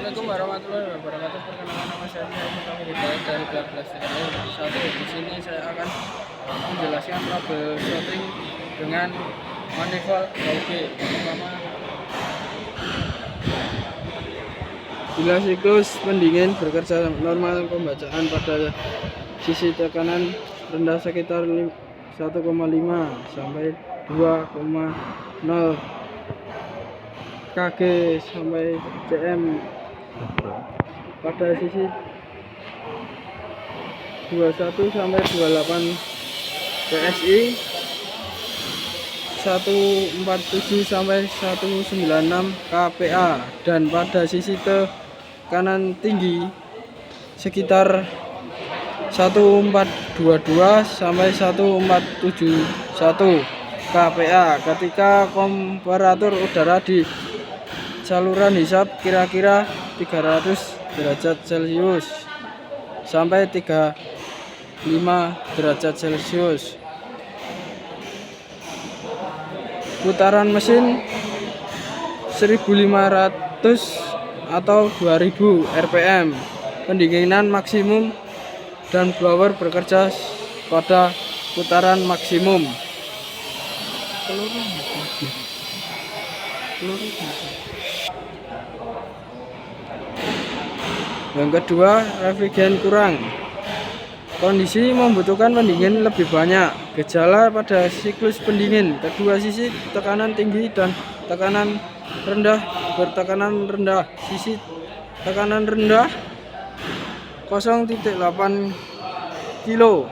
Assalamualaikum warahmatullahi wabarakatuh. Perkenalkan nama saya Muhammad Hidayat dari kelas satu. Di sini saya akan menjelaskan troubleshooting dengan manifold Gauge. Pertama, bila siklus pendingin bekerja normal, pembacaan pada sisi tekanan rendah sekitar 1,5 sampai 2,0 kg sampai cm, pada sisi 21 sampai 28 PSI, 147 sampai 196 kPa, dan pada sisi tekanan tinggi sekitar 1422 sampai 1471 kPa. Ketika komparator udara di saluran hisap kira-kira 300 derajat Celcius sampai 35 derajat Celcius. Putaran mesin 1500 atau 2000 rpm. Pendinginan maksimum dan blower bekerja pada putaran maksimum. Yang kedua, refrigerant kurang. Kondisi membutuhkan pendingin lebih banyak. Gejala pada siklus pendingin: kedua sisi tekanan tinggi dan tekanan rendah bertekanan rendah. Sisi tekanan rendah 0,8 kilo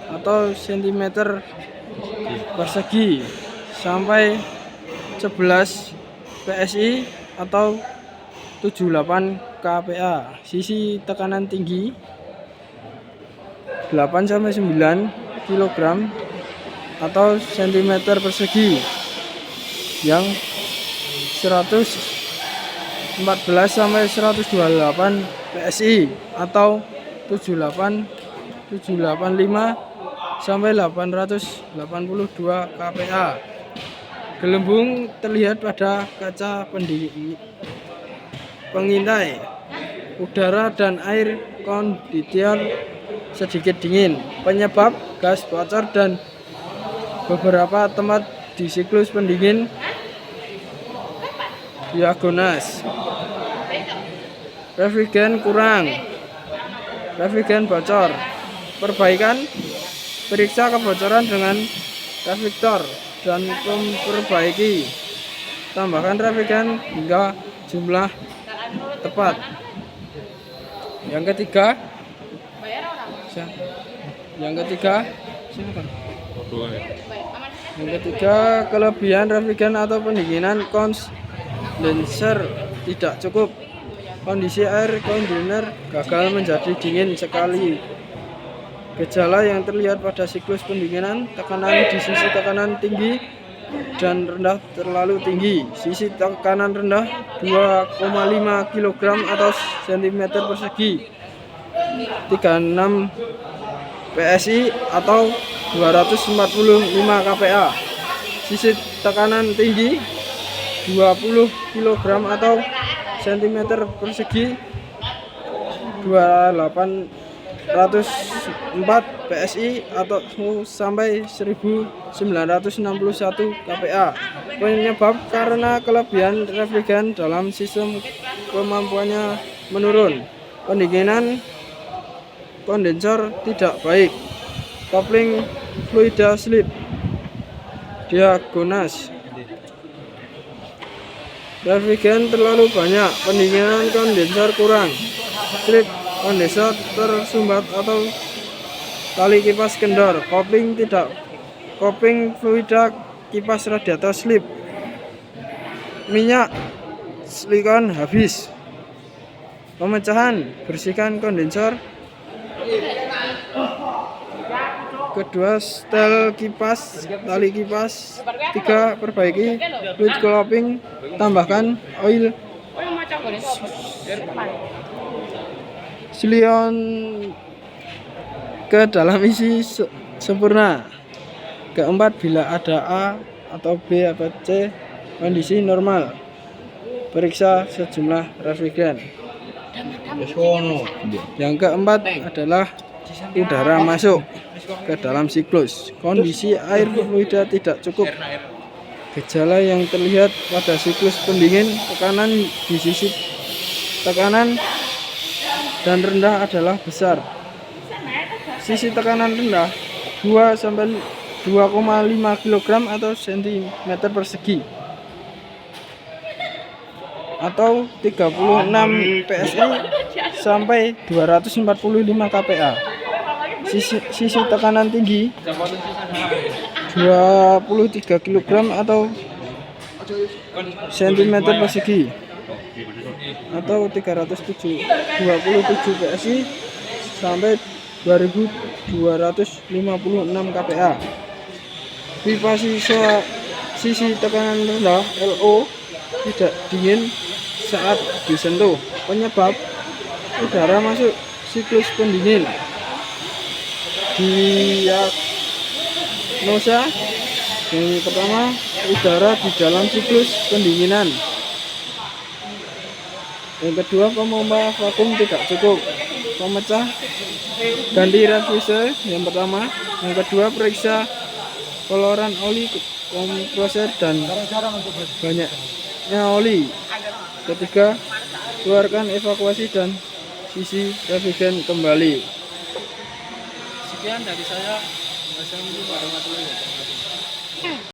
atau cm persegi sampai 11 PSI atau 78 kPa. Sisi tekanan tinggi 8 sampai 9 kg atau cm persegi yang 114 sampai 128 PSI atau 785 sampai 882 kPa. Gelembung terlihat pada kaca pengintai udara dan air kondensor sedikit dingin. Penyebab gas bocor dan beberapa tempat di siklus pendingin diagonas. Refrigerant kurang, refrigerant bocor. Perbaikan: periksa kebocoran dengan reflektor dan memperbaiki. Tambahkan refrigerant hingga jumlah tepat. Yang ketiga, kelebihan refrigerant atau pendinginan kondenser tidak cukup. Kondisi air kondenser gagal menjadi dingin sekali. Gejala yang terlihat pada siklus pendinginan: tekanan di sisi tekanan tinggi dan rendah terlalu tinggi. Sisi tekanan rendah 2,5 kg atau cm persegi, 36 PSI atau 245 kPa. Sisi tekanan tinggi 20 kg atau cm persegi, 2804 PSI atau sampai 1961 kPa. Penyebab: karena kelebihan refrigerant dalam sistem kemampuannya menurun. Pendinginan kondensor tidak baik. Kopling fluida slip diagonas. Refrigerant terlalu banyak. Pendinginan kondensor kurang. Slip kondensor tersumbat atau tali kipas kendor. Kopling fluida kipas radiator slip. Minyak silikon habis. Pemecahan: bersihkan kondensor. Kedua, setel kipas, tali kipas. 3, perbaiki fluid cooling. Tambahkan oil silion ke dalam isi sempurna. Keempat, bila ada A atau B atau C, kondisi normal. periksa sejumlah refrigeran. Yang keempat adalah udara masuk ke dalam siklus. Kondisi air fluida tidak cukup. Gejala yang terlihat pada siklus pendingin, tekanan di sisi tekanan dan rendah adalah besar. Sisi tekanan rendah 2 sampai 2,5 kg atau cm persegi atau 36 PSI sampai 245 kPa. Sisi tekanan tinggi 23 kg atau cm persegi atau 327 PSI sampai 2256 kPa. Pipa sisi tekanan rendah LO tidak dingin saat disentuh. Penyebab udara masuk siklus pendingin. Diagnosa yang pertama, udara di dalam siklus pendinginan. Yang kedua, pompa vakum tidak cukup. Pemecah ganti refriger yang pertama. Yang kedua, periksa poluran oli kompresor dan banyaknya oli. Ketiga, keluarkan evakuasi dan sisi refrigeran kembali. Sekian dari saya. Wassalamualaikum warahmatullahi wabarakatuh.